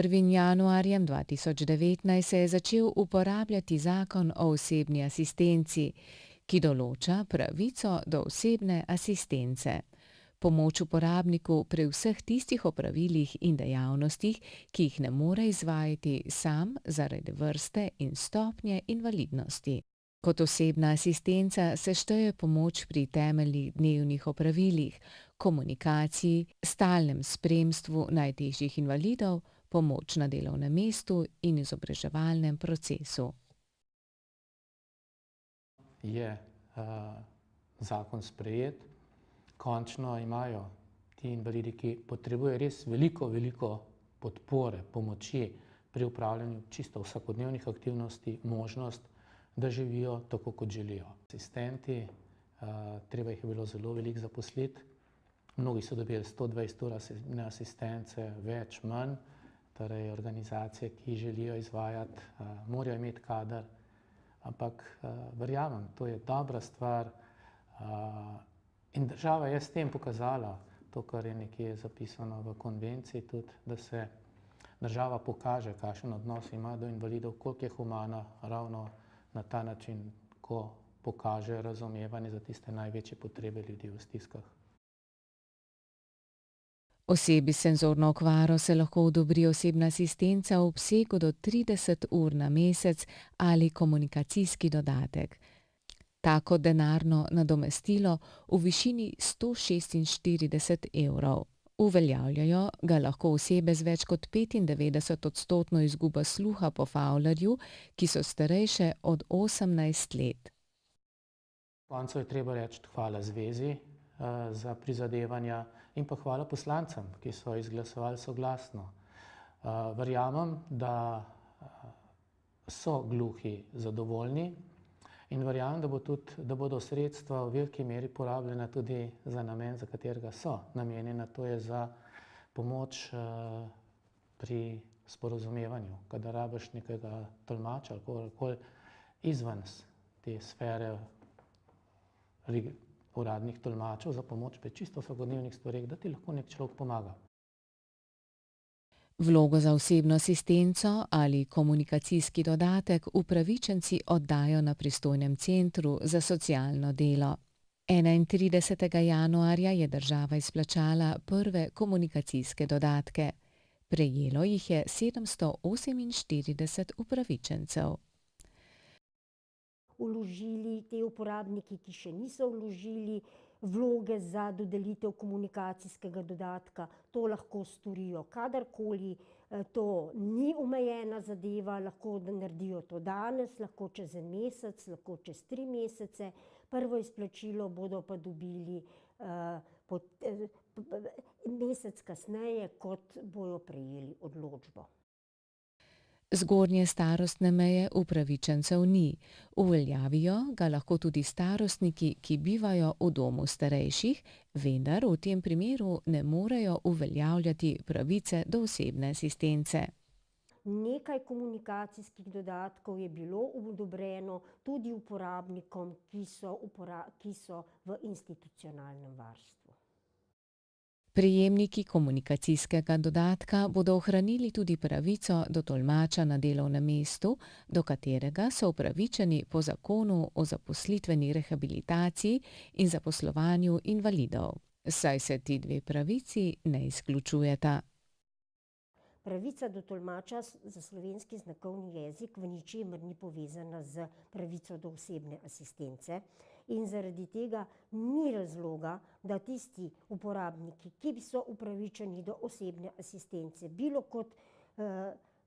1. januarjem 2019 se je začel uporabljati zakon o osebni asistenci, ki določa pravico do osebne asistence. Pomoč uporabniku pri vseh tistih opravilih in dejavnostih, ki jih ne more izvajati sam zaradi vrste in stopnje invalidnosti. Kot osebna asistenca se šteje pomoč pri temeljnih dnevnih opravilih, komunikaciji, stalnem spremstvu najtežjih invalidov, pomoč na delovnem mestu in izobraževalnem procesu. Je zakon sprejet. Končno imajo ti invalidi, ki potrebujejo res veliko podpore, pomoči pri upravljanju čisto vsakodnevnih aktivnosti, možnost, da živijo tako, kot želijo. Asistenti, treba jih je bilo zelo veliko zaposliti. Mnogi so dobili 120 ur asistence, več, manj. Torej organizacije, ki želijo izvajati, morajo imeti kader. Ampak verjamem, to je dobra stvar. In država je s tem pokazala to, kar je nekje zapisano v konvenciji tudi, da se država pokaže, kakšen odnos ima do invalidov, koliko je humana ravno na ta način, ko pokaže razumevanje za tiste največje potrebe ljudi v stiskah. Osebi s senzorno okvaro se lahko odobri osebna asistenca v obsegu do 30 ur na mesec ali komunikacijski dodatek. Tako denarno nadomestilo v višini 146 evrov. Uveljavljajo ga lahko osebe z več kot 95% izgubo sluha po Fowlerju, ki so starejše od 18 let. Na koncu je treba reči hvala zvezi za prizadevanja in pa hvala poslancem, ki so izglasovali soglasno. Verjamem, da so gluhi zadovoljni in verjamem, da bodo sredstva v veliki meri porabljena tudi za namen, za katerega so namenjena, to je za pomoč pri sporazumevanju, kadar rabiš nekega tolmača ali kogarkoli izven te sfere uradnih tolmačev za pomoč pri čisto vsakodnevnih stvareh, da ti lahko nek človek pomaga. Vlogo za osebno asistenco ali komunikacijski dodatek upravičenci oddajo na pristojnem centru za socialno delo. 31. januarja je država izplačala prve komunikacijske dodatke. Prejelo jih je 748 upravičencev. Vložili te uporabniki, ki še niso vložili vloge za dodelitev komunikacijskega dodatka, to lahko storijo kadarkoli, to ni omejena zadeva, lahko naredijo to danes, lahko čez en mesec, lahko čez 3 mesece. Prvo izplačilo bodo pa dobili mesec kasneje, kot bojo prejeli odločbo. Zgornje starostne meje upravičencev ni. Uveljavijo ga lahko tudi starostniki, ki bivajo v domu starejših, vendar v tem primeru ne morejo uveljavljati pravice do osebne asistence. Nekaj komunikacijskih dodatkov je bilo odobreno tudi uporabnikom, ki so v institucionalnem varstvu. Prejemniki komunikacijskega dodatka bodo ohranili tudi pravico do tolmača na delovnem mestu, do katerega so upravičeni po zakonu o zaposlitveni rehabilitaciji in zaposlovanju invalidov, saj se ti dve pravici ne izključujeta. Pravica do tolmača za slovenski znakovni jezik v ničemer ni povezana z pravico do osebne asistence in zaradi tega ni razloga, da tisti uporabniki, ki so upravičeni do osebne asistence, bilo kot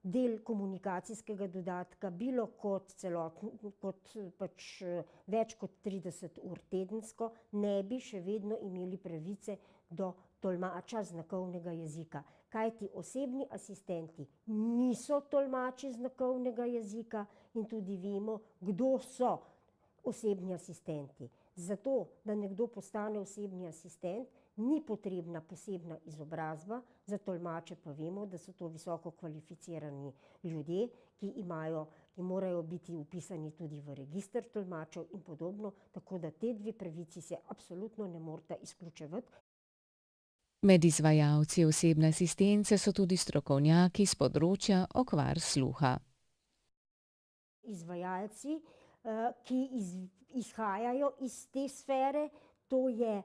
del komunikacijskega dodatka, bilo kot več kot 30 ur tedensko, ne bi še vedno imeli pravice do tolmača znakovnega jezika. Kajti osebni asistenti niso tolmači znakovnega jezika in tudi vemo, kdo so osebni asistenti. Zato, da nekdo postane osebni asistent, ni potrebna posebna izobrazba, za tolmače pa vemo, da so to visoko kvalificirani ljudje, ki morajo biti vpisani tudi v register tolmačev in podobno, tako da te dve pravici se absolutno ne moreta izključevati. Med izvajalci osebne asistence so tudi strokovnjaki s področja okvar sluha. Izvajalci, ki izhajajo iz te sfere, to je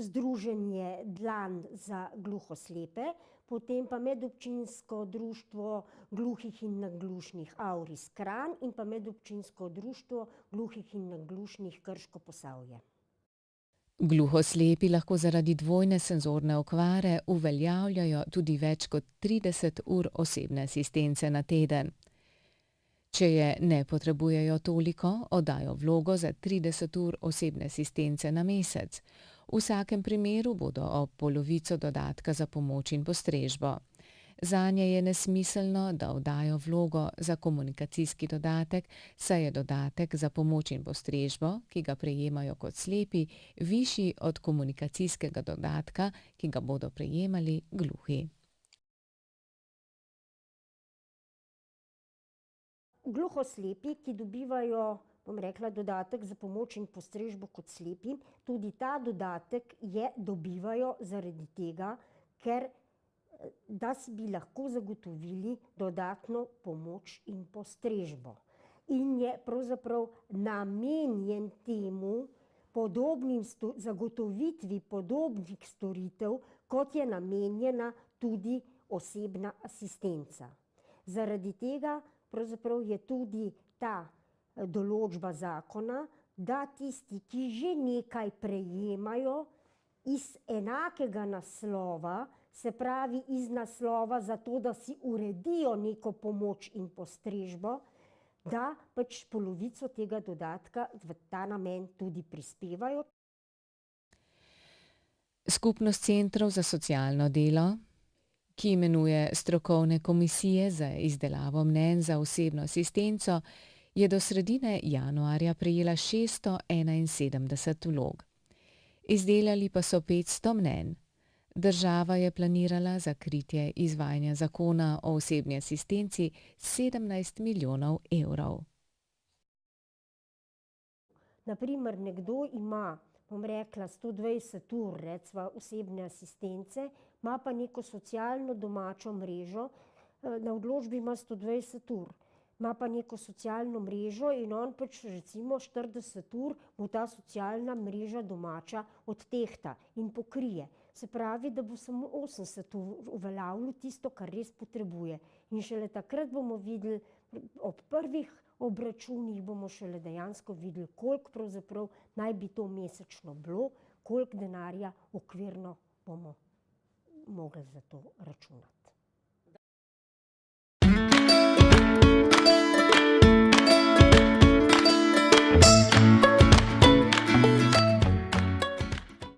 Združenje Dlan za gluhoslepe, potem pa Medobčinsko društvo gluhih in naglušnih Auris Kranj in pa Medobčinsko društvo gluhih in naglušnih Krško Posavje. Gluhoslepi lahko zaradi dvojne senzorne okvare uveljavljajo tudi več kot 30 ur osebne asistence na teden. Če je ne potrebujejo toliko, oddajo vlogo za 30 ur osebne asistence na mesec. V vsakem primeru bodo ob polovico dodatka za pomoč in postrežbo. Zanje je nesmiselno, da oddajo vlogo za komunikacijski dodatek, saj je dodatek za pomoč in postrežbo, ki ga prejemajo kot slepi, višji od komunikacijskega dodatka, ki ga bodo prejemali gluhi. Gluhoslepi, ki dobivajo, dodatek za pomoč in postrežbo kot slepi, tudi ta dodatek dobivajo zaradi tega, ker da si bi lahko zagotovili dodatno pomoč in postrežbo. In je pravzaprav namenjen temu zagotovitvi podobnih storitev, kot je namenjena tudi osebna asistenca. Zaradi tega pravzaprav je tudi ta določba zakona, da tisti, ki že nekaj prejemajo iz enakega naslova, se pravi iz naslova za to, da si uredijo neko pomoč in postrežbo, da pač polovico tega dodatka v ta namen tudi prispevajo. Skupnost centrov za socialno delo, ki imenuje strokovne komisije za izdelavo mnenj za osebno asistenco, je do sredine januarja prejela 671 vlog. Izdelali pa so 500 mnenj. Država je planirala za kritje izvajanja zakona o osebni asistenci 17 milijonov evrov. Naprimer, nekdo ima, 120 ur recimo osebne asistence, ima pa neko socialno domačo mrežo, na odločbi ima 120 ur. Ima pa neko socialno mrežo in on pač recimo 40 ur mu ta socialna mreža domača odtehta in pokrije. Se pravi, da bo samo 80 ur uveljavljal tisto, kar res potrebuje. In šele takrat bomo videli, ob prvih obračunih bomo šele dejansko videli, koliko pravzaprav naj bi to mesečno bilo, koliko denarja okvirno bomo mogli za to računati.